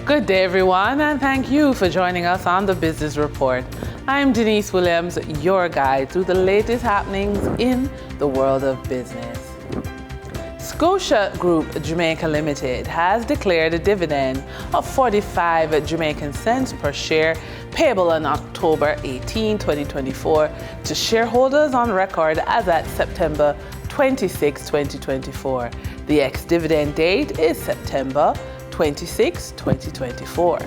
Good day, everyone, and thank you for joining us on the Business Report. I'm Denise Williams, your guide through the latest happenings in the world of business. Scotia Group Jamaica Limited has declared a dividend of 45 Jamaican cents per share payable on October 18, 2024 to shareholders on record as at September 26, 2024. The ex-dividend date is September 26, 2024.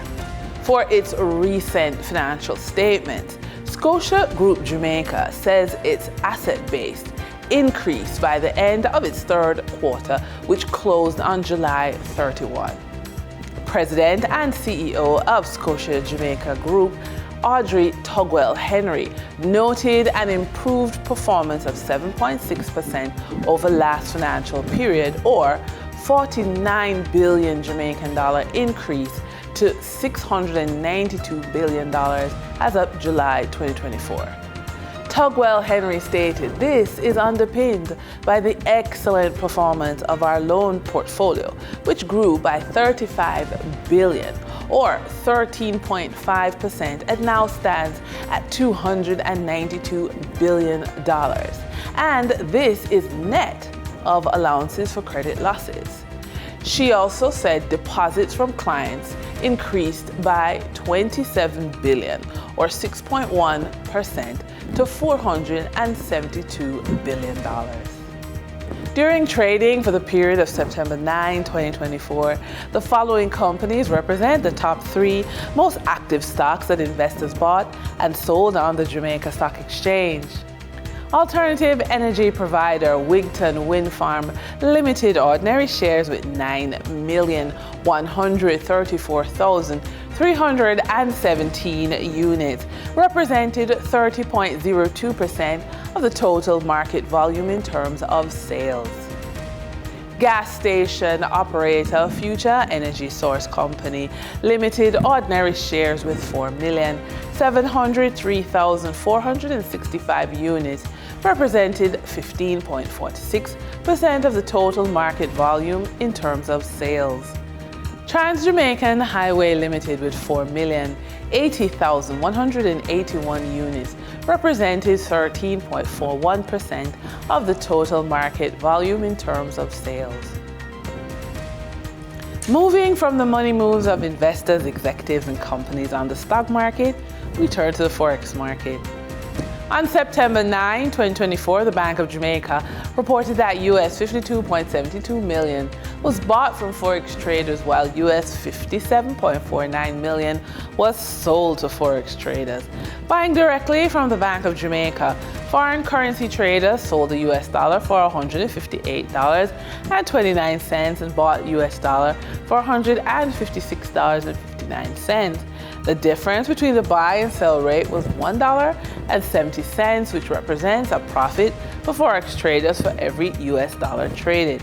For its recent financial statements, Scotia Group Jamaica says its asset base increased by the end of its third quarter, which closed on July 31. President and CEO of Scotia Jamaica Group, Audrey Tugwell Henry, noted an improved performance of 7.6% over last financial period, or 49 billion Jamaican dollar increase to $692 billion as of July 2024. Tugwell Henry stated this is underpinned by the excellent performance of our loan portfolio, which grew by 35 billion or 13.5% and now stands at $292 billion. And this is net of allowances for credit losses. She also said deposits from clients increased by 27 billion or 6.1% to $472 billion. During trading for the period of September 9, 2024, the following companies represent the top 3 most active stocks that investors bought and sold on the Jamaica Stock Exchange. Alternative energy provider Wigton Wind Farm Limited ordinary shares with 9,134,317 units represented 30.02% of the total market volume in terms of sales. Gas station operator Future Energy Source Company Limited ordinary shares with 4,703,465 units represented 15.46% of the total market volume in terms of sales. Trans-Jamaican Highway Limited with 4,080,181 units represented 13.41% of the total market volume in terms of sales. Moving from the money moves of investors, executives, and companies on the stock market, we turn to the Forex market. On September 9, 2024, the Bank of Jamaica reported that US $52.72 million was bought from Forex traders while US $57.49 million was sold to Forex traders. Buying directly from the Bank of Jamaica, foreign currency traders sold the US dollar for $158.29 and bought US dollar for $156.59. The difference between the buy and sell rate was $1.70, which represents a profit for Forex traders for every US dollar traded.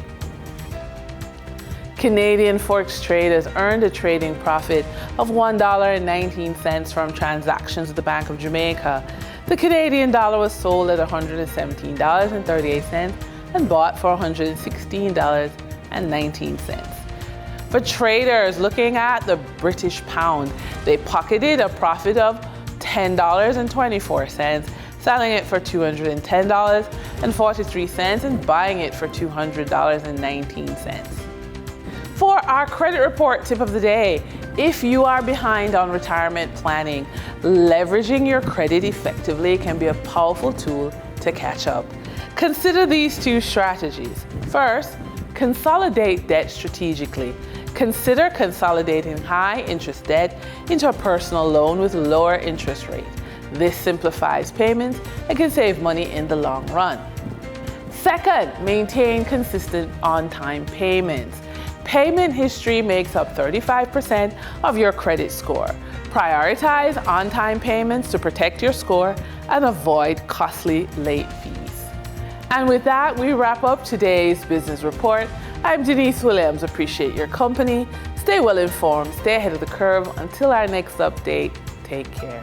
Canadian Forex traders earned a trading profit of $1.19 from transactions at the Bank of Jamaica. The Canadian dollar was sold at $117.38 and bought for $116.19. For traders looking at the British pound, they pocketed a profit of $10.24, selling it for $210.43 and buying it for $200.19. For our credit report tip of the day, if you are behind on retirement planning, leveraging your credit effectively can be a powerful tool to catch up. Consider these 2 strategies. First, consolidate debt strategically. Consider consolidating high-interest debt into a personal loan with lower interest rate. This simplifies payments and can save money in the long run. Second, maintain consistent on-time payments. Payment history makes up 35% of your credit score. Prioritize on-time payments to protect your score and avoid costly late fees. And with that, we wrap up today's business report. I'm Denise Williams. Appreciate your company. Stay well informed, stay ahead of the curve. Until our next update, take care.